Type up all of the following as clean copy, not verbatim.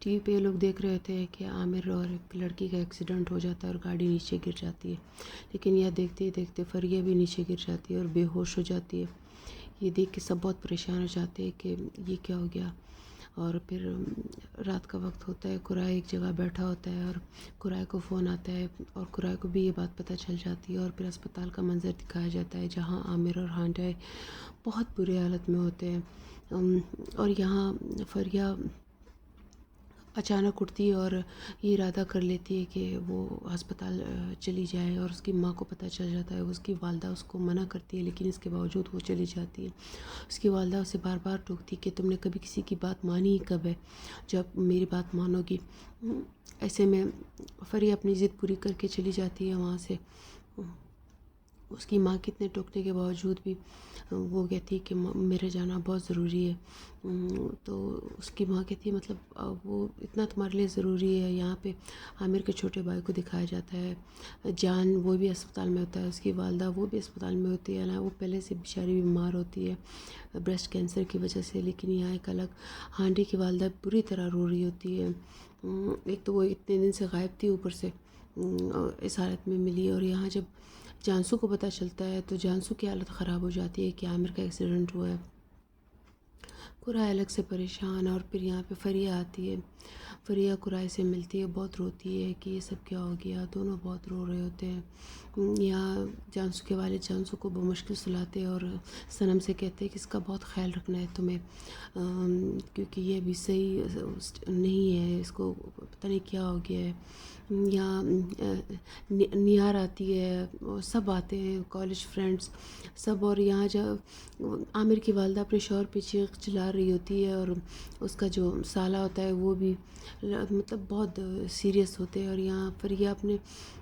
T V پہ یہ لوگ دیکھ رہے تھے کہ عامر اور ایک لڑکی کا ایکسیڈنٹ ہو جاتا ہے اور گاڑی نیچے گر جاتی ہے، لیکن یہ دیکھتے ہی دیکھتے فریہ بھی نیچے گر جاتی ہے اور بے ہوش ہو جاتی ہے۔ یہ دیکھ کے سب بہت پریشان ہو جاتے ہیں کہ یہ کیا ہو گیا۔ اور پھر رات کا وقت ہوتا ہے، قرائے ایک جگہ بیٹھا ہوتا ہے اور قرائے کو فون آتا ہے اور قرائے کو بھی یہ بات پتہ چل جاتی ہے، اور پھر اسپتال کا منظر دکھایا جاتا ہے جہاں عامر اور ہانڈے بہت بری حالت میں ہوتے ہیں۔ اور یہاں فریہ اچانک اٹھتی ہے اور یہ ارادہ کر لیتی ہے کہ وہ ہسپتال چلی جائے، اور اس کی ماں کو پتہ چل جاتا ہے۔ اس کی والدہ اس کو منع کرتی ہے لیکن اس کے باوجود وہ چلی جاتی ہے۔ اس کی والدہ اسے بار بار ٹوکتی کہ تم نے کبھی کسی کی بات مانی ہی کب ہے جب میری بات مانو گی۔ ایسے میں فریہ اپنی ضد پوری کر کے چلی جاتی ہے وہاں سے۔ اس کی ماں کتنے ٹوکنے کے باوجود بھی وہ کہتی ہے کہ میرے جانا بہت ضروری ہے۔ تو اس کی ماں کہتی ہے مطلب وہ اتنا تمہارے لیے ضروری ہے۔ یہاں پہ عامر کے چھوٹے بھائی کو دکھایا جاتا ہے، جان وہ بھی اسپتال میں ہوتا ہے، اس کی والدہ وہ بھی اسپتال میں ہوتی ہے نا، وہ پہلے سے بیچاری بیمار ہوتی ہے بریسٹ کینسر کی وجہ سے، لیکن یہاں ایک الگ ہانڈی کی والدہ پوری طرح رو رہی ہوتی ہے۔ ایک تو وہ اتنے دن سے غائب تھی، اوپر سے اس حالت میں ملی، اور یہاں جب جانسو کو پتہ چلتا ہے تو جانسو کی حالت خراب ہو جاتی ہے کہ عامر کا ایکسیڈنٹ ہوا ہے۔ قرائے الگ سے پریشان، اور پھر یہاں پہ فریہ آتی ہے۔ فریہ قرائے سے ملتی ہے، بہت روتی ہے کہ یہ سب کیا ہو گیا، دونوں بہت رو رہے ہوتے ہیں۔ یہاں جانسو کے والد جانسو کو بمشکل سلاتے اور صنم سے کہتے ہیں کہ اس کا بہت خیال رکھنا ہے تمہیں، کیونکہ یہ ابھی صحیح نہیں ہے، اس کو پتہ نہیں کیا ہو گیا ہے۔ یہاں نیہار آتی ہے، سب آتے ہیں، کالج فرینڈز سب، اور یہاں جب عامر کی والدہ اپنے شوہر پہ چیخ چلا رہی ہوتی ہے، اور اس کا جو سالہ ہوتا ہے وہ بھی مطلب بہت سیریس ہوتے ہیں، اور یہاں فریہ اپنے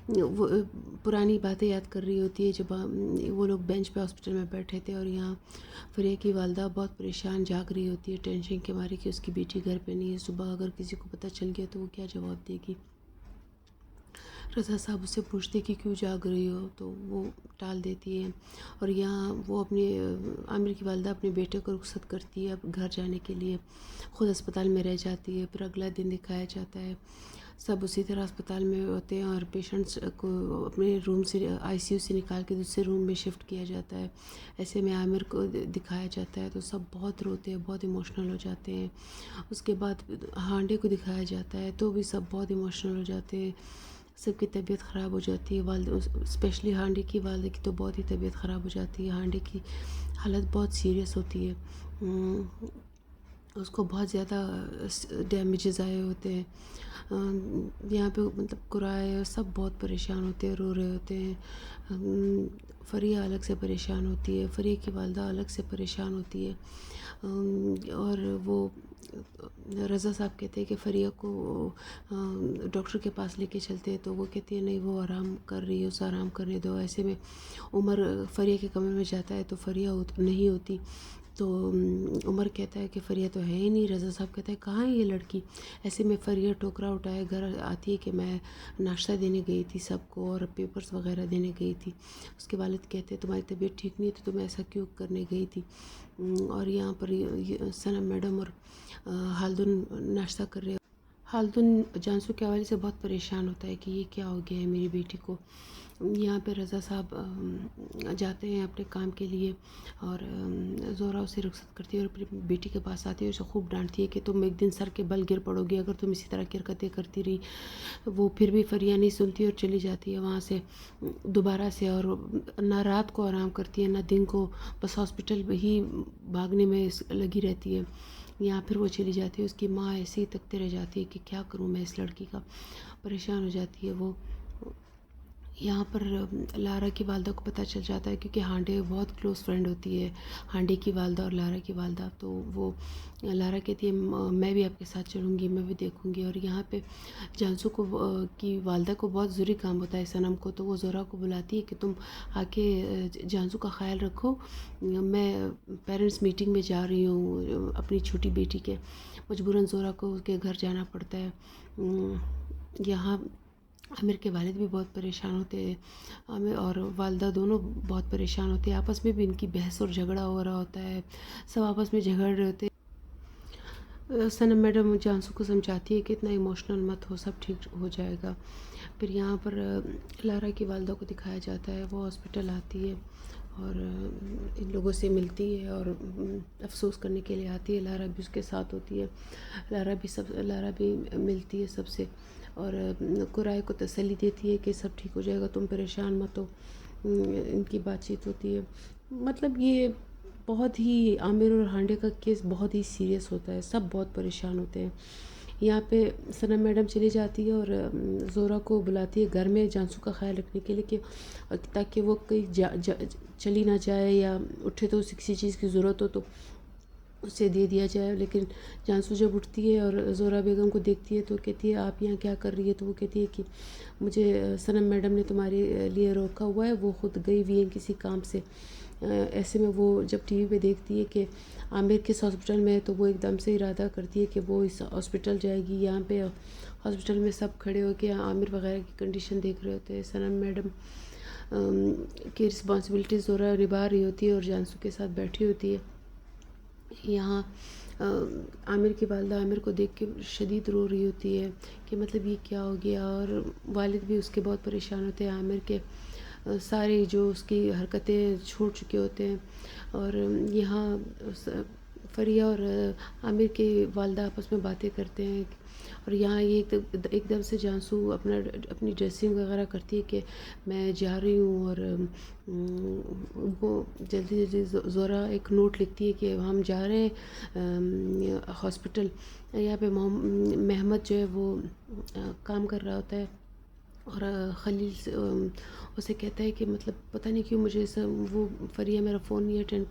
وہ پرانی باتیں یاد کر رہی ہوتی ہے جب وہ لوگ بینچ پہ ہاسپٹل میں بیٹھے تھے، اور یہاں فریہ کی والدہ بہت پریشان جاگ رہی ہوتی ہے ٹینشن کے مارے کہ اس کی بیٹی گھر پہ نہیں ہے، صبح اگر کسی کو پتہ چل گیا تو وہ کیا جواب دے گی۔ رضا صاحب اس سے پوچھتے کہ کیوں جاگ رہی ہو، تو وہ ٹال دیتی ہے، اور یہاں وہ اپنے عامر کی والدہ اپنے بیٹے کو رخصت کرتی ہے اب گھر جانے کے لیے، خود اسپتال میں رہ جاتی ہے۔ پھر اگلا دن دکھایا جاتا ہے سب اسی طرح اسپتال میں ہوتے ہیں، اور پیشنٹس کو اپنے روم سے آئی سی یو سے نکال کے دوسرے روم میں شفٹ کیا جاتا ہے۔ ایسے میں عامر کو دکھایا جاتا ہے تو سب بہت روتے ہیں، بہت ایموشنل ہو جاتے ہیں۔ اس کے بعد ہانڈے کو دکھایا جاتا ہے تو بھی سب بہت ایموشنل ہو جاتے ہیں، سب کی طبیعت خراب ہو جاتی ہے، والد اسپیشلی ہانڈے کی والدہ کی تو بہت ہی طبیعت خراب ہو جاتی ہے، ہانڈے کی حالت بہت سیریس ہوتی ہے، اس کو بہت زیادہ ڈیمیجز آئے ہوتے ہیں۔ یہاں پہ مطلب قرائے سب بہت پریشان ہوتے ہیں، رو رہے ہوتے ہیں۔ فریہ الگ سے پریشان ہوتی ہے، فریہ کی والدہ الگ سے پریشان ہوتی ہے، اور وہ رضا صاحب کہتے ہیں کہ فریہ کو ڈاکٹر کے پاس لے کے چلتے ہیں تو وہ کہتی ہے نہیں وہ آرام کر رہی ہے، اسے آرام کرنے دو۔ ایسے میں عمر فریہ کے کمرے میں جاتا ہے تو فریہ نہیں ہوتی، تو عمر کہتا ہے کہ فریہ تو ہے ہی نہیں، رضا صاحب کہتا ہے کہاں ہے یہ لڑکی۔ ایسے میں فریہ ٹوکرا اٹھائے گھر آتی ہے کہ میں ناشتہ دینے گئی تھی سب کو اور پیپرز وغیرہ دینے گئی تھی۔ اس کے والد کہتے ہیں تمہاری طبیعت ٹھیک نہیں ہے تو تم ایسا کیوں کرنے گئی تھی۔ اور یہاں پر صنم میڈم اور ہالدن ناشتہ کر رہے ہیں۔ ہالدن جانسو کے حوالے سے بہت پریشان ہوتا ہے کہ یہ کیا ہو گیا ہے میری بیٹی کو۔ یہاں پہ رضا صاحب جاتے ہیں اپنے کام کے لیے، اور زہرا اسے رخصت کرتی ہے اور اپنی بیٹی کے پاس آتی ہے، اسے خوب ڈانٹتی ہے کہ تم ایک دن سر کے بل گر پڑو گی اگر تم اسی طرح کی حرکتیں کرتی رہی۔ وہ پھر بھی فریہ نہیں سنتی اور چلی جاتی ہے وہاں سے دوبارہ سے، اور نہ رات کو آرام کرتی ہے نہ دن کو، بس ہاسپٹل ہی بھاگنے میں لگی رہتی ہے۔ یہاں پھر وہ چلی جاتی ہے، اس کی ماں ایسے ہی تکتے رہ جاتی ہے کہ کیا کروں میں اس لڑکی کا، پریشان ہو جاتی ہے وہ۔ یہاں پر لارا کی والدہ کو پتہ چل جاتا ہے کیونکہ ہانڈے بہت کلوز فرینڈ ہوتی ہے، ہانڈے کی والدہ اور لارا کی والدہ، تو وہ لارا کہتی ہے میں بھی آپ کے ساتھ چلوں گی، میں بھی دیکھوں گی۔ اور یہاں پہ جانسو کو کی والدہ کو بہت ضروری کام ہوتا ہے صنم کو، تو وہ زہرا کو بلاتی ہے کہ تم آ کے جانسو کا خیال رکھو، میں پیرنٹس میٹنگ میں جا رہی ہوں اپنی چھوٹی بیٹی کے۔ مجبوراً زہرا کو اس کے گھر جانا پڑتا ہے۔ یہاں عامر کے والد بھی بہت پریشان ہوتے ہیں، عامر اور والدہ دونوں بہت پریشان ہوتے ہیں، آپس میں بھی ان کی بحث اور جھگڑا ہو رہا ہوتا ہے، سب آپس میں جھگڑ رہے ہوتے ہیں۔ سنم میڈم جانسو کو سمجھاتی ہے کہ اتنا ایموشنل مت ہو، سب ٹھیک ہو جائے گا۔ پھر یہاں پر لارا کی والدہ کو دکھایا جاتا ہے، وہ ہاسپٹل آتی ہے اور ان لوگوں سے ملتی ہے اور افسوس کرنے کے لیے آتی ہے۔ لارا بھی اس کے ساتھ ہوتی ہے، لارا بھی ملتی ہے سب سے اور قرائے کو تسلی دیتی ہے کہ سب ٹھیک ہو جائے گا، تم پریشان مت ہو۔ ان کی بات چیت ہوتی ہے۔ مطلب یہ بہت ہی عامر اور ہانڈے کا کیس بہت ہی سیریس ہوتا ہے، سب بہت پریشان ہوتے ہیں۔ یہاں پہ سنم میڈم چلی جاتی ہے اور زہرہ کو بلاتی ہے گھر میں جانسو کا خیال رکھنے کے لیے، کہ تاکہ وہ کہیں چلی نہ جائے یا اٹھے تو اسے کسی چیز کی ضرورت ہو تو اسے دے دیا جائے۔ لیکن جانسو جب اٹھتی ہے اور زہرہ بیگم کو دیکھتی ہے تو کہتی ہے آپ یہاں کیا کر رہی ہے؟ تو وہ کہتی ہے کہ مجھے سنم میڈم نے تمہارے لیے روکا ہوا ہے، وہ خود گئی ہوئی ہیں کسی کام سے۔ ایسے میں وہ جب ٹی وی پہ دیکھتی ہے کہ عامر کس ہاسپٹل میں ہے تو وہ ایک دم سے ارادہ کرتی ہے کہ وہ اس ہاسپٹل جائے گی۔ یہاں پہ ہاسپٹل میں سب کھڑے ہو کے عامر وغیرہ کی کنڈیشن دیکھ رہے ہوتے ہیں۔ سنم میڈم کی رسپانسبلٹی زہرہ نبھا رہی ہوتی ہے اور جانسو کے ساتھ بیٹھی ہوتی ہے۔ یہاں عامر کی والدہ عامر کو دیکھ کے شدید رو رہی ہوتی ہے کہ مطلب یہ کیا ہو گیا، اور والد بھی اس کے بہت پریشان ہوتے ہیں۔ عامر کے سارے جو اس کی حرکتیں چھوڑ چکے ہوتے ہیں، اور یہاں فریہ اور عامر کی والدہ آپس میں باتیں کرتے ہیں، اور یہاں یہ ایک دم سے جانسو اپنی ڈریسنگ وغیرہ کرتی ہے کہ میں جا رہی ہوں، اور وہ جلدی زہرہ ایک نوٹ لکھتی ہے کہ ہم جا رہے ہیں ہاسپٹل۔ یہاں پہ محمد جو ہے وہ کام کر رہا ہوتا ہے اور خلیل سے اسے کہتا ہے کہ مطلب پتہ نہیں کیوں مجھے وہ فریہ میرا فون نہیں اٹینڈ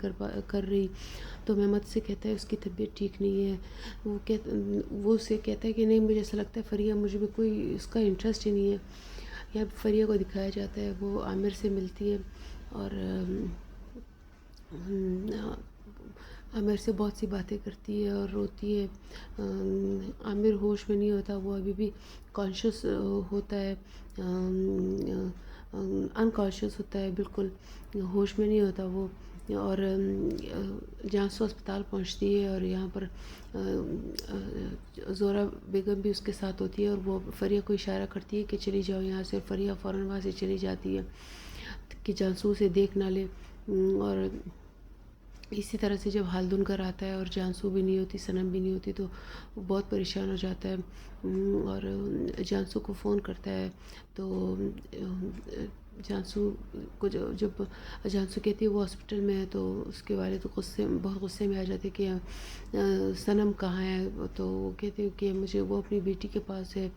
کر رہی، تو محمد سے کہتا ہے اس کی طبیعت ٹھیک نہیں ہے۔ وہ اسے کہتا ہے کہ نہیں مجھے ایسا لگتا ہے فریہ مجھے بھی کوئی اس کا انٹرسٹ ہی نہیں ہے۔ یہاں فریہ کو دکھایا جاتا ہے، وہ عامر سے ملتی ہے اور عامر سے بہت سی باتیں کرتی ہے اور روتی ہے۔ عامر ہوش میں نہیں ہوتا، وہ ابھی بھی کانشیس ہوتا ہے، انکانشیس ہوتا ہے، بالکل ہوش میں نہیں ہوتا وہ۔ اور جانسو اسپتال پہنچتی ہے اور یہاں پر زہرہ بیگم بھی اس کے ساتھ ہوتی ہے، اور وہ فریہ کو اشارہ کرتی ہے کہ چلی جاؤ یہاں سے۔ فریہ فوراً وہاں سے چلی جاتی ہے کہ جانسو اسے دیکھ نہ لے۔ اور اسی طرح سے جب ہالدن گھر آتا ہے اور جانسو بھی نہیں ہوتی، سنم بھی نہیں ہوتی، تو وہ بہت پریشان ہو جاتا ہے اور جانسو کو فون کرتا ہے۔ تو جانسو کو جب جانسو کہتی ہے وہ ہاسپٹل میں ہے تو اس کے والد بہت غصے میں آ جاتے کہ سنم کہاں ہے؟ تو وہ کہتے ہیں کہ مجھے وہ اپنی بیٹی کے پاس ہے۔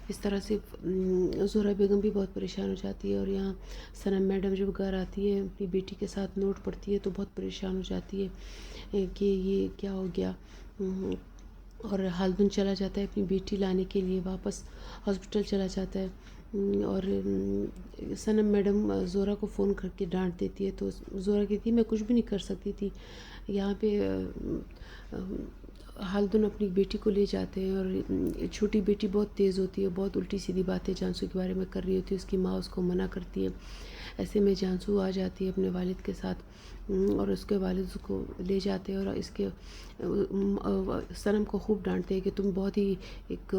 اس طرح سے زہرہ بیگم بھی بہت پریشان ہو جاتی ہے، اور یہاں سنم میڈم جب گھر آتی ہے اپنی بیٹی کے ساتھ نوٹ پڑھتی ہے تو بہت پریشان ہو جاتی ہے کہ یہ کیا ہو گیا، اور ہالدن چلا جاتا ہے اپنی بیٹی لانے کے لیے، واپس ہاسپٹل چلا جاتا ہے۔ اور سنم میڈم زہرہ کو فون کر کے ڈانٹ دیتی ہے، تو زہرہ کہتی ہے میں کچھ بھی نہیں کر سکتی تھی۔ یہاں پہ ہالدن اپنی بیٹی کو لے جاتے ہیں، اور چھوٹی بیٹی بہت تیز ہوتی ہے، بہت الٹی سیدھی باتیں جانسو کے بارے میں کر رہی ہوتی ہے، اس کی ماں اس کو منع کرتی ہے۔ ایسے میں جانسو آ جاتی ہے اپنے والد کے ساتھ، اور اس کے والد اس کو لے جاتے ہیں اور اس کے سنم کو خوب ڈانٹتے ہیں کہ تم بہت ہی ایک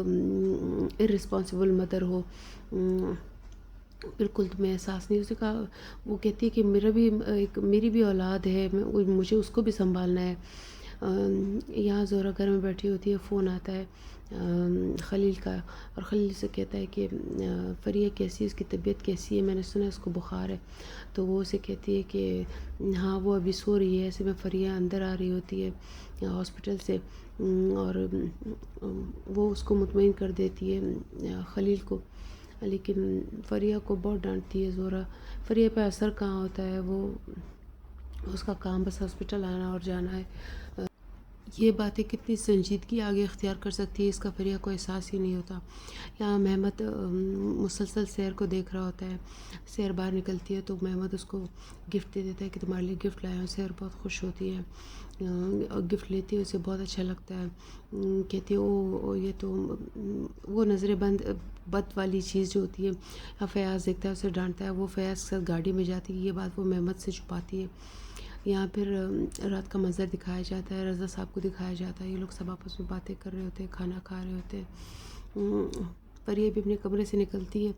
ارسپانسبل مدر ہو، بالکل تمہیں احساس نہیں۔ اسے کہا، وہ کہتی ہے کہ میری بھی اولاد ہے، مجھے اس کو بھی سنبھالنا ہے۔ یہاں زہرہ گھر میں بیٹھی ہوتی ہے، فون آتا ہے خلیل کا، اور خلیل سے کہتا ہے کہ فریہ کیسی ہے، اس کی طبیعت کیسی ہے، میں نے سنا اس کو بخار ہے۔ تو وہ اسے کہتی ہے کہ ہاں وہ ابھی سو رہی ہے۔ ایسے میں فریہ اندر آ رہی ہوتی ہے ہاسپٹل سے، اور وہ اس کو مطمئن کر دیتی ہے خلیل کو، لیکن فریہ کو بہت ڈانٹتی ہے زہرہ۔ فریہ پہ اثر کہاں ہوتا ہے، وہ اس کا کام بس ہاسپٹل آنا اور جانا ہے۔ یہ باتیں کتنی سنجیدگی آگے اختیار کر سکتی ہے اس کا فریہ کو احساس ہی نہیں ہوتا۔ یہاں محمد مسلسل سحر کو دیکھ رہا ہوتا ہے، سحر باہر نکلتی ہے تو محمد اس کو گفٹ دے دیتا ہے کہ تمہارے لیے گفٹ لایا ہوں۔ سحر بہت خوش ہوتی ہے اور گفٹ لیتی ہے، اسے بہت اچھا لگتا ہے، کہتی ہے او یہ تو وہ نظر بد والی چیز جو ہوتی ہے۔ فیاض دیکھتا ہے، اسے ڈانٹتا ہے، وہ فیاض کے ساتھ گاڑی میں جاتی ہے، یہ بات وہ محمد سے چھپاتی ہے۔ یہاں پھر رات کا منظر دکھایا جاتا ہے، رضا صاحب کو دکھایا جاتا ہے، یہ لوگ سب آپس میں باتیں کر رہے ہوتے ہیں، کھانا کھا رہے ہوتے ہیں۔ پریہ بھی اپنے کمرے سے نکلتی ہے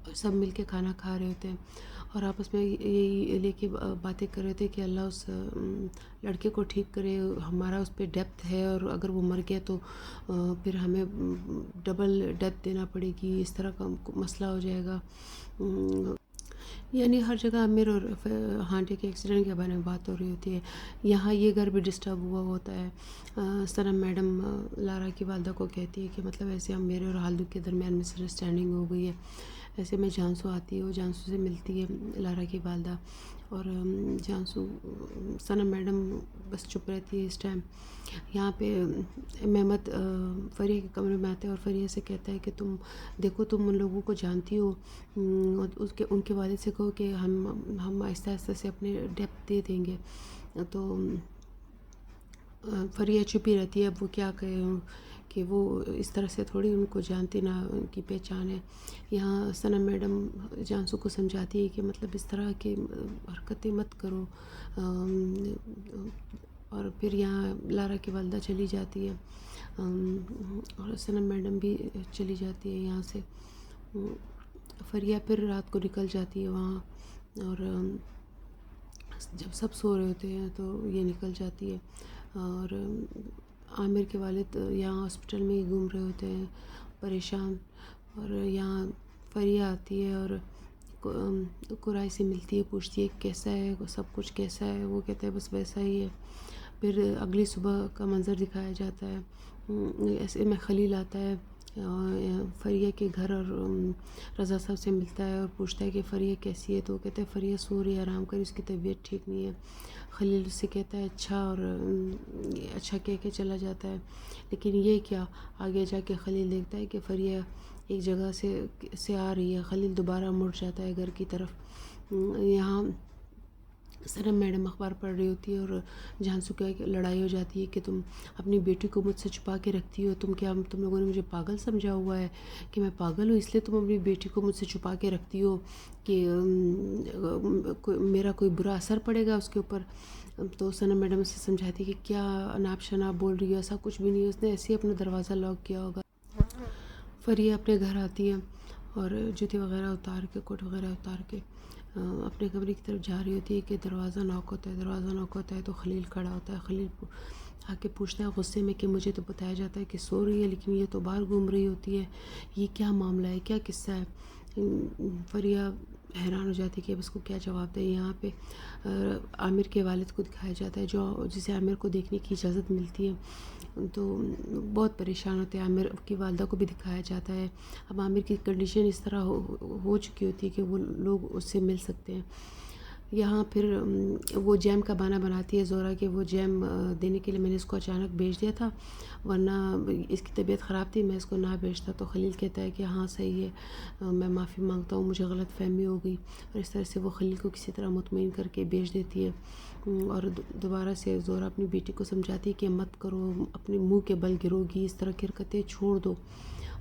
اور سب مل کے کھانا کھا رہے ہوتے ہیں اور آپس میں یہی لے کے باتیں کر رہے تھے کہ اللہ اس لڑکے کو ٹھیک کرے، ہمارا اس پہ ڈیپتھ ہے اور اگر وہ مر گیا تو پھر ہمیں ڈبل ڈیتھ دینا پڑے گی، اس طرح کا مسئلہ ہو جائے گا۔ یعنی ہر جگہ عامر اور ہانڈے کے ایکسیڈنٹ کے بارے میں بات ہو رہی ہوتی ہے۔ یہاں یہ گھر بھی ڈسٹرب ہوا ہوتا ہے۔ صنم میڈم لارا کی والدہ کو کہتی ہے کہ مطلب ایسے ہم میرے اور ہالدو کے درمیان مس انڈرسٹینڈنگ ہو گئی ہے۔ ایسے میں جانسو آتی ہے، وہ جانسو سے ملتی ہے لارا کی والدہ، اور جانسو صنم میڈم بس چپ رہتی ہے اس ٹائم۔ یہاں پہ مہمت فریہ کے کمرے میں آتا ہے اور فریہ سے کہتا ہے کہ تم دیکھو، تم ان لوگوں کو جانتی ہو، ان کے والد سے کہو کہ ہم آہستہ آہستہ سے اپنے ڈیپتھ دے دیں گے۔ تو فریہ چھپی رہتی ہے، اب وہ کیا کہے کہ وہ اس طرح سے تھوڑی ان کو جانتی، نہ ان کی پہچان ہے۔ یہاں صنم میڈم جانسو کو سمجھاتی ہے کہ مطلب اس طرح کی حرکتیں مت کرو، اور پھر یہاں لارا کی والدہ چلی جاتی ہے اور صنم میڈم بھی چلی جاتی ہے یہاں سے۔ فریہ پھر رات کو نکل جاتی ہے وہاں، اور جب سب سو رہے ہوتے ہیں تو یہ نکل جاتی ہے، اور عامر کے والد یہاں ہاسپٹل میں ہی گھوم رہے ہوتے ہیں پریشان، اور یہاں فریہ آتی ہے اور قرائی سے ملتی ہے، پوچھتی ہے کیسا ہے، سب کچھ کیسا ہے، وہ کہتا ہے بس ویسا ہی ہے۔ پھر اگلی صبح کا منظر دکھایا جاتا ہے، ایسے میں خلیل آتا ہے فریہ کے گھر اور رضا صاحب سے ملتا ہے اور پوچھتا ہے کہ فریہ کیسی ہے، تو وہ کہتا ہے فریہ سو رہی ہے، آرام کر، اس کی طبیعت ٹھیک نہیں ہے۔ خلیل اس سے کہتا ہے اچھا، اور اچھا کہہ کے چلا جاتا ہے، لیکن یہ کیا، آگے جا کے خلیل دیکھتا ہے کہ فریہ ایک جگہ سے آ رہی ہے۔ خلیل دوبارہ مڑ جاتا ہے گھر کی طرف۔ یہاں صنم میڈم اخبار پڑھ رہی ہوتی ہے اور جانسو کی لڑائی ہو جاتی ہے کہ تم اپنی بیٹی کو مجھ سے چھپا کے رکھتی ہو، تم لوگوں نے مجھے پاگل سمجھا ہوا ہے کہ میں پاگل ہوں، اس لیے تم اپنی بیٹی کو مجھ سے چھپا کے رکھتی ہو کہ میرا کوئی برا اثر پڑے گا اس کے اوپر۔ تو صنم میڈم اسے سمجھاتی ہے کہ کیا اناپ شناپ بول رہی ہو، ایسا کچھ بھی نہیں ہے، اس نے ایسے ہی اپنا دروازہ لاک کیا ہوگا۔ فریہ اپنے گھر آتی ہے اور جوتے وغیرہ اتار کے، کوٹ وغیرہ اتار کے اپنے کمرے کی طرف جا رہی ہوتی ہے کہ دروازہ ناک ہوتا ہے تو خلیل کھڑا ہوتا ہے۔ خلیل آ کے پوچھتا ہے غصے میں کہ مجھے تو بتایا جاتا ہے کہ سو رہی ہے، لیکن یہ تو باہر گھوم رہی ہوتی ہے، یہ کیا معاملہ ہے، کیا قصہ ہے؟ فریہ حیران ہو جاتی ہے کہ اب اس کو کیا جواب دے۔ یہاں پہ عامر کے والد کو دکھایا جاتا ہے، جسے عامر کو دیکھنے کی اجازت ملتی ہے، تو بہت پریشان ہوتے ہیں۔ عامر کی والدہ کو بھی دکھایا جاتا ہے۔ اب عامر کی کنڈیشن اس طرح ہو چکی ہوتی ہے کہ وہ لوگ اس سے مل سکتے ہیں۔ یہاں پھر وہ جیم کا بہانہ بناتی ہے زہرہ کہ وہ جیم دینے کے لیے میں نے اس کو اچانک بھیج دیا تھا، ورنہ اس کی طبیعت خراب تھی، میں اس کو نہ بھیجتا۔ تو خلیل کہتا ہے کہ ہاں صحیح ہے، میں معافی مانگتا ہوں، مجھے غلط فہمی ہو گئی، اور اس طرح سے وہ خلیل کو کسی طرح مطمئن کر کے بھیج دیتی ہے۔ اور دوبارہ سے زہرہ اپنی بیٹی کو سمجھاتی ہے کہ مت کرو، اپنے منہ کے بل گرو گی، اس طرح کی حرکتیں چھوڑ دو،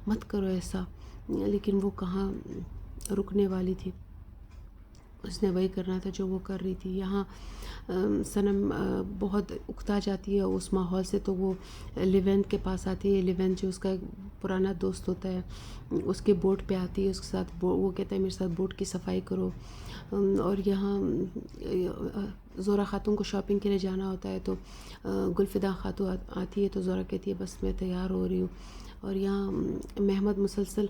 مت کرو ایسا، لیکن وہ کہاں رکنے والی تھی، اس نے وہی کرنا تھا جو وہ کر رہی تھی۔ یہاں صنم بہت اکتا جاتی ہے اس ماحول سے، تو وہ لیونت کے پاس آتی ہے۔ لیونت جو اس کا ایک پرانا دوست ہوتا ہے، اس کے بوٹ پہ آتی ہے، اس کے ساتھ وہ کہتا ہے میرے ساتھ بوٹ کی صفائی کرو۔ اور یہاں زہرہ خاتون کو شاپنگ کے لیے جانا ہوتا ہے، تو گلفداں خاتون آتی ہے، تو زہرہ کہتی ہے بس میں تیار ہو رہی ہوں۔ اور یہاں مہمد مسلسل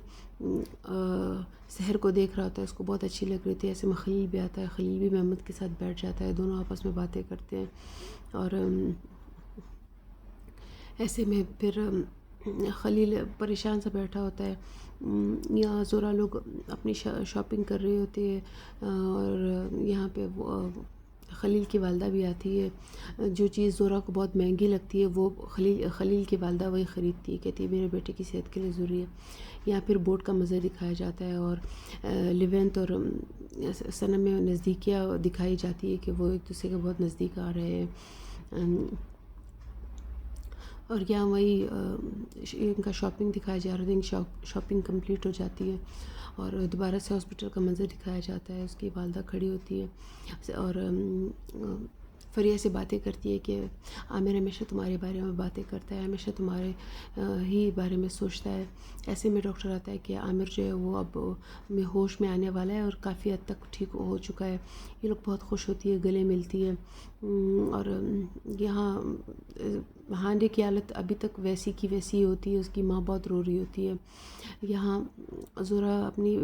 سحر کو دیکھ رہا ہوتا ہے، اس کو بہت اچھی لگ رہی تھی، ایسے میں خلیل بھی آتا ہے، خلیل بھی مہمد کے ساتھ بیٹھ جاتا ہے، دونوں آپس میں باتیں کرتے ہیں، اور ایسے میں پھر خلیل پریشان سا بیٹھا ہوتا ہے۔ یہاں زہرہ لوگ اپنی شاپنگ کر رہے ہوتے ہیں، اور یہاں پہ خلیل کی والدہ بھی آتی ہے۔ جو چیز زہرہ کو بہت مہنگی لگتی ہے وہ خلیل کی والدہ وہی خریدتی ہے، کہتی ہے میرے بیٹے کی صحت کے لیے ضروری ہے۔ یہاں پھر بوٹ کا منظر دکھایا جاتا ہے، اور لیونت اور صنم میں نزدیکیاں دکھائی جاتی ہے کہ وہ ایک دوسرے کے بہت نزدیک آ رہے ہیں۔ اور یہاں وہی ان کا شاپنگ دکھایا جا رہا ہے، شاپنگ کمپلیٹ ہو جاتی ہے اور دوبارہ سے ہاسپٹل کا منظر دکھایا جاتا ہے۔ اس کی والدہ کھڑی ہوتی ہے اور فریہ سے باتیں کرتی ہے کہ عامر ہمیشہ تمہارے بارے میں باتیں کرتا ہے، ہمیشہ تمہارے ہی بارے میں سوچتا ہے۔ ایسے میں ڈاکٹر آتا ہے کہ عامر جو ہے وہ اب ہوش میں آنے والا ہے اور کافی حد تک ٹھیک ہو چکا ہے۔ یہ لوگ بہت خوش ہوتی ہے، گلے ملتی ہے اور یہاں ہانڈے کی حالت ابھی تک ویسی کی ویسی ہی ہوتی ہے، اس کی ماں بہت رو رہی ہوتی ہے۔ یہاں زہرہ اپنی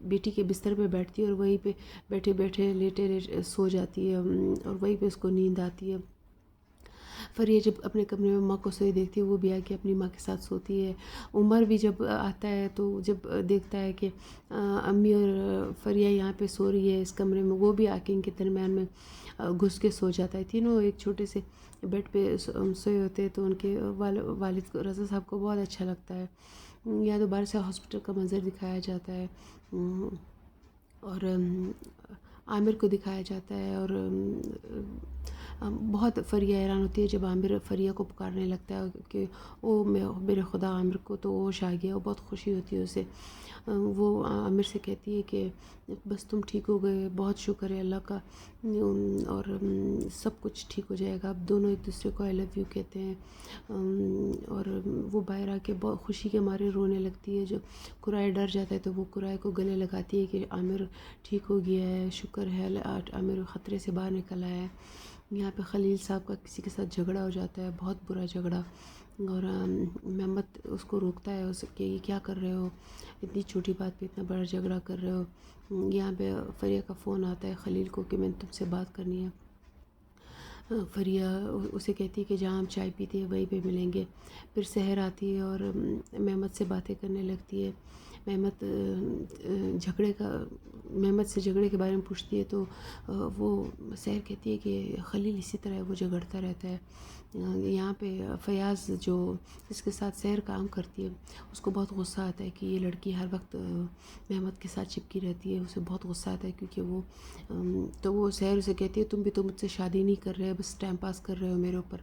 بیٹی کے بستر پہ بیٹھتی ہے اور وہیں پہ بیٹھے بیٹھے لیٹے سو جاتی ہے اور وہیں پہ اس کو نیند آتی ہے۔ فریہ جب اپنے کمرے میں ماں کو سوئی دیکھتی ہے، وہ بھی آ کے اپنی ماں کے ساتھ سوتی ہے۔ عمر بھی جب آتا ہے تو جب دیکھتا ہے کہ امی اور فریہ یہاں پہ سو رہی ہے اس کمرے میں، وہ بھی آ کے ان کے درمیان میں گھس کے سو جاتا ہے۔ تینوں ایک چھوٹے سے بیڈ پہ سوئے ہوتے ہیں تو ان کے والد رضا صاحب کو بہت اچھا لگتا ہے۔ یا دوبارہ سے ہاسپٹل کا منظر دکھایا جاتا ہے اور عامر کو دکھایا جاتا ہے اور بہت فریہ حیران ہوتی ہے جب عامر فریہ کو پکارنے لگتا ہے کہ او میرے خدا، عامر کو تو ہوش آ گیا، بہت خوشی ہوتی ہے اسے۔ وہ عامر سے کہتی ہے کہ بس تم ٹھیک ہو گئے، بہت شکر ہے اللہ کا اور سب کچھ ٹھیک ہو جائے گا۔ اب دونوں ایک دوسرے کو آئی لو یو کہتے ہیں اور وہ باہر آ کے بہت خوشی کے مارے رونے لگتی ہے۔ جو قرائے ڈر جاتا ہے تو وہ قرائے کو گلے لگاتی ہے کہ عامر ٹھیک ہو گیا ہے، شکر ہے عامر خطرے سے باہر نکل آیا ہے۔ یہاں پہ خلیل صاحب کا کسی کے ساتھ جھگڑا ہو جاتا ہے، بہت برا جھگڑا، اور محمد اس کو روکتا ہے کہ یہ کیا کر رہے ہو، اتنی چھوٹی بات پہ اتنا بڑا جھگڑا کر رہے ہو۔ یہاں پہ فریہ کا فون آتا ہے خلیل کو کہ میں نے تم سے بات کرنی ہے۔ فریہ اسے کہتی ہے کہ جہاں ہم چائے پیتے ہیں وہیں پہ ملیں گے۔ پھر سحر آتی ہے اور محمد سے باتیں کرنے لگتی ہے۔ محمد سے جھگڑے کے بارے میں پوچھتی ہے تو وہ سحر کہتی ہے کہ خلیل اسی طرح وہ جھگڑتا رہتا ہے۔ یہاں پہ فیاض جو جس کے ساتھ سحر کام کرتی ہے اس کو بہت غصہ آتا ہے کہ یہ لڑکی ہر وقت محمد کے ساتھ چپکی رہتی ہے، اسے بہت غصہ آتا ہے کیونکہ وہ سحر اسے کہتی ہے تم بھی تو مجھ سے شادی نہیں کر رہے، بس ٹائم پاس کر رہے ہو میرے اوپر،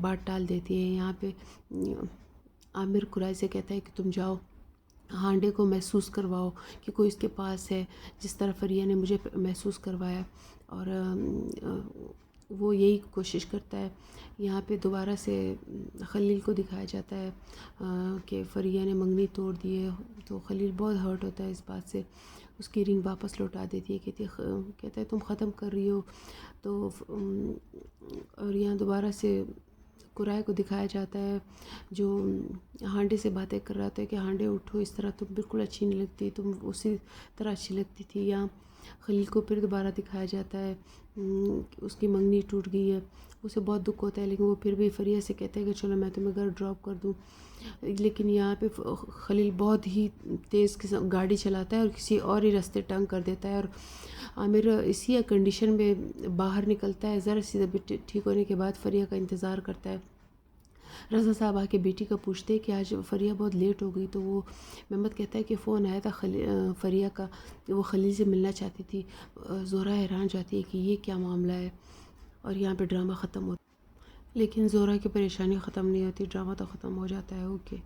بات ٹال دیتی ہے۔ یہاں پہ عامر قرائے سے کہتا ہے کہ تم جاؤ ہانڈے کو محسوس کرواؤ کہ کوئی اس کے پاس ہے، جس طرح فریہ نے مجھے محسوس کروایا، اور وہ یہی کوشش کرتا ہے۔ یہاں پہ دوبارہ سے خلیل کو دکھایا جاتا ہے کہ فریہ نے منگنی توڑ دی ہے تو خلیل بہت ہرٹ ہوتا ہے اس بات سے، اس کی رنگ واپس لوٹا دیتی ہے، کہتا ہے تم ختم کر رہی ہو تو اور یہاں دوبارہ سے قرائے کو دکھایا جاتا ہے جو ہانڈے سے باتیں کر رہا تھا کہ ہانڈے اٹھو، اس طرح تم بالکل اچھی نہیں لگتی، تم اسی طرح اچھی لگتی تھی۔ یہاں خلیل کو پھر دوبارہ دکھایا جاتا ہے اس کی منگنی ٹوٹ گئی ہے، اسے بہت دکھ ہوتا ہے لیکن وہ پھر بھی فریہ سے کہتا ہے کہ چلو میں تمہیں گھر ڈراپ کر دوں، لیکن یہاں پہ خلیل بہت ہی تیز گاڑی چلاتا ہے اور کسی اور ہی راستے ٹرن کر دیتا ہے اور عامر اسی کنڈیشن میں باہر نکلتا ہے۔ ذرا سی طبیعت ٹھیک ہونے کے بعد فریہ کا انتظار کرتا ہے۔ رضا صاحب آ کے بیٹی کا پوچھتے کہ آج فریہ بہت لیٹ ہو گئی تو وہ محمد کہتا ہے کہ فون آیا تھا فریہ کا، وہ خلیل سے ملنا چاہتی تھی۔ زہرہ حیران جاتی ہے کہ یہ کیا معاملہ ہے اور یہاں پہ ڈرامہ ختم ہوتا ہے، لیکن زہرہ کی پریشانی ختم نہیں ہوتی، ڈرامہ تو ختم ہو جاتا ہے۔ اوکے۔